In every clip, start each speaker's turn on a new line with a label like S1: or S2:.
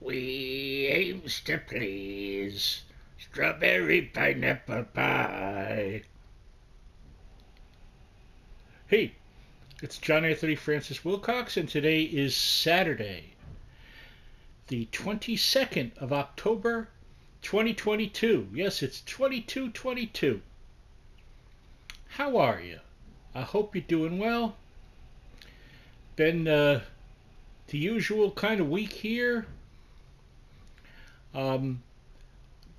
S1: We aims to please. Strawberry pineapple pie. Hey, it's John Anthony Francis Wilcox, and today is Saturday, the 22nd of October, 2022. Yes, it's 2222. How are you? I hope you're doing well. Been the usual kind of week here. Um,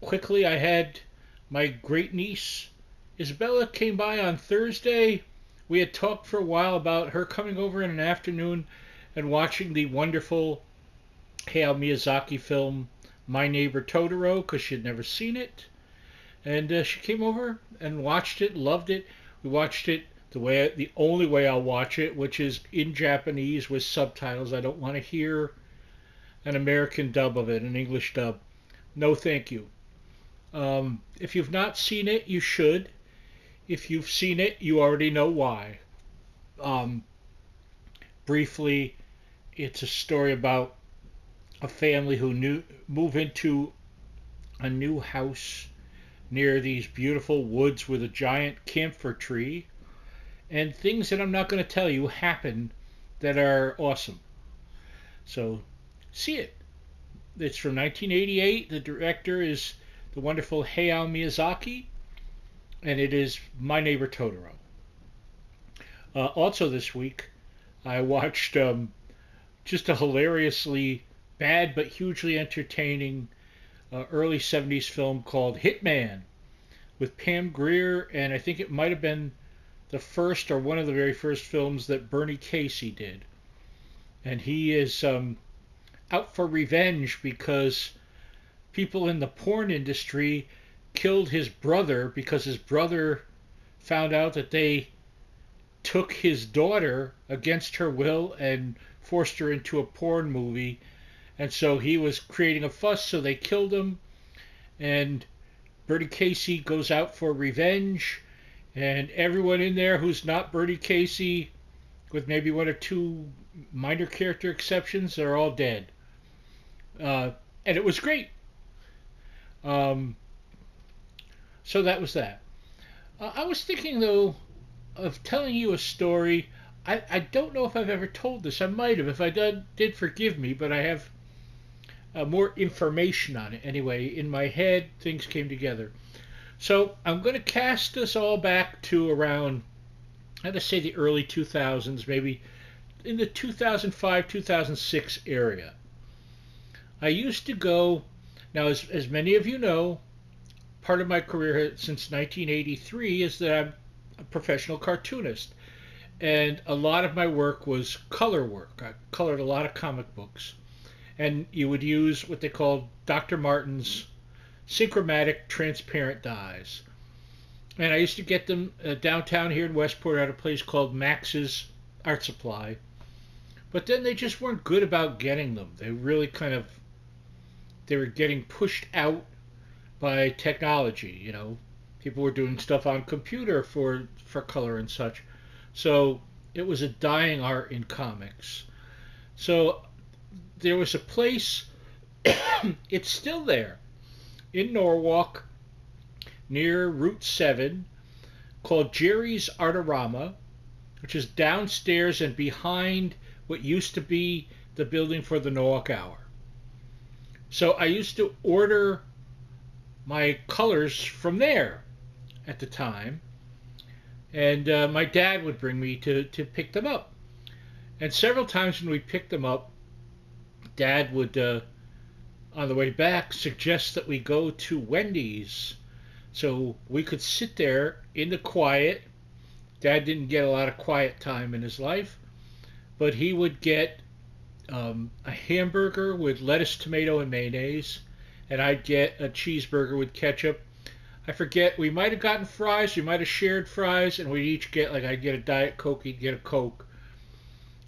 S1: Quickly, I had my great niece Isabella came by on Thursday. We had talked for a while about her coming over in an afternoon and watching the wonderful Hayao Miyazaki film My Neighbor Totoro because she had never seen it. And she came over and watched it, loved it. We watched it the only way I'll watch it, which is in Japanese with subtitles. I don't want to hear an American dub of it, an English dub. No, thank you. If you've not seen it, you should. If you've seen it, you already know why. Um, Briefly, it's a story about a family who move into a new house near these beautiful woods with a giant camphor tree, and things that I'm not going to tell you happen that are awesome. So, see it. It's from 1988. The director is the wonderful Hayao Miyazaki, and it is My Neighbor Totoro. Also this week, I watched just a hilariously bad but hugely entertaining early 70s film called Hitman with Pam Grier, and I think it might have been the first or one of the very first films that Bernie Casey did. And he is out for revenge because people in the porn industry killed his brother because his brother found out that they took his daughter against her will and forced her into a porn movie. And so he was creating a fuss, so they killed him. And Bertie Casey goes out for revenge. And everyone in there who's not Bertie Casey, with maybe one or two minor character exceptions, they're all dead. And it was great. Um, so that was that. I was thinking, though, of telling you a story. I don't know if I've ever told this. I might have. If I did forgive me, but I have more information on it. Anyway, in my head, things came together. So I'm going to cast us all back to around, I'm going to say the early 2000s, maybe in the 2005, 2006 area. I used to go, now as many of you know, part of my career since 1983 is that I'm a professional cartoonist. And a lot of my work was color work. I colored a lot of comic books. And you would use what they called Dr. Martin's synchromatic transparent dyes. And I used to get them downtown here in Westport at a place called Max's Art Supply. But then they just weren't good about getting them. They really they were getting pushed out by technology, People were doing stuff on computer for color and such. So it was a dying art in comics. So there was a place, it's still there, in Norwalk, near Route 7, called Jerry's Artorama, which is downstairs and behind what used to be the building for the Norwalk Hour. So I used to order my colors from there at the time, and my dad would bring me to pick them up. And several times when we picked them up, Dad would, on the way back, suggest that we go to Wendy's so we could sit there in the quiet. Dad didn't get a lot of quiet time in his life, but he would get a hamburger with lettuce, tomato, and mayonnaise, and I'd get a cheeseburger with ketchup. I forget, we might have gotten fries, we might have shared fries, and we'd each get, I'd get a Diet Coke, he'd get a Coke.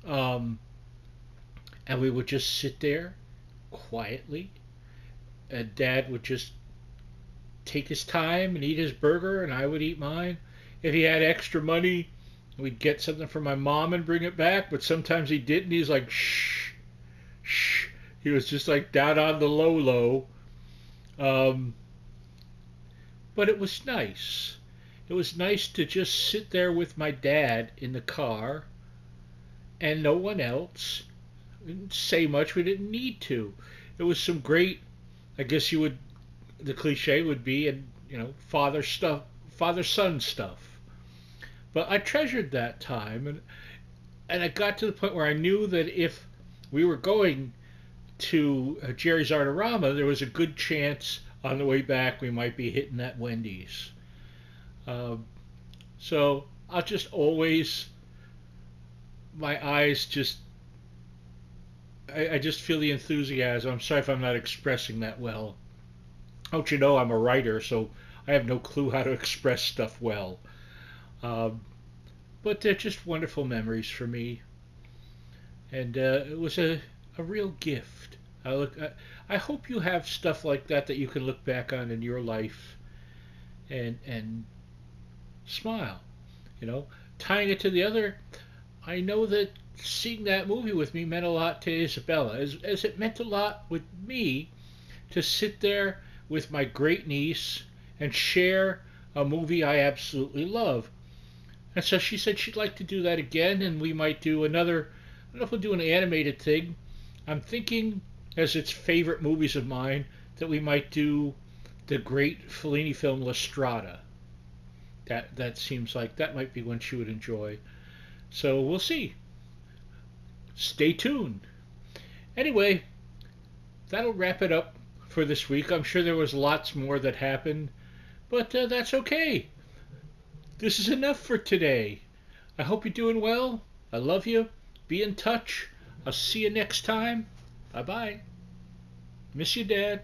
S1: And we would just sit there quietly, and Dad would just take his time and eat his burger, and I would eat mine. If he had extra money, we'd get something from my mom and bring it back, but sometimes he didn't. He's like, shh, shh, He was just like down on the low low. Um, but it was nice. It was nice to just sit there with my dad in the car and no one else. We didn't say much. We didn't need to. It was some great. I guess you would. The cliche would be, and father stuff, father son stuff. But I treasured that time, and I got to the point where I knew that if we were going to Jerry's Artorama, there was a good chance on the way back we might be hitting that Wendy's. Um, so I'll just always, my eyes just, I just feel the enthusiasm. I'm sorry if I'm not expressing that well. Don't you know I'm a writer, so I have no clue how to express stuff well. Um, but they're just wonderful memories for me, and it was a real gift. I hope you have stuff like that that you can look back on in your life and smile. You know, tying it to the other, I know that seeing that movie with me meant a lot to Isabella, as it meant a lot with me to sit there with my great niece and share a movie I absolutely love. And so she said she'd like to do that again, and we might do another. I don't know if we'll do an animated thing. I'm thinking, as it's favorite movies of mine, that we might do the great Fellini film La Strada. That seems like that might be one she would enjoy. So we'll see. Stay tuned. Anyway, that'll wrap it up for this week. I'm sure there was lots more that happened, but that's okay. This is enough for today. I hope you're doing well. I love you. Be in touch. I'll see you next time. Bye bye. Miss you, Dad.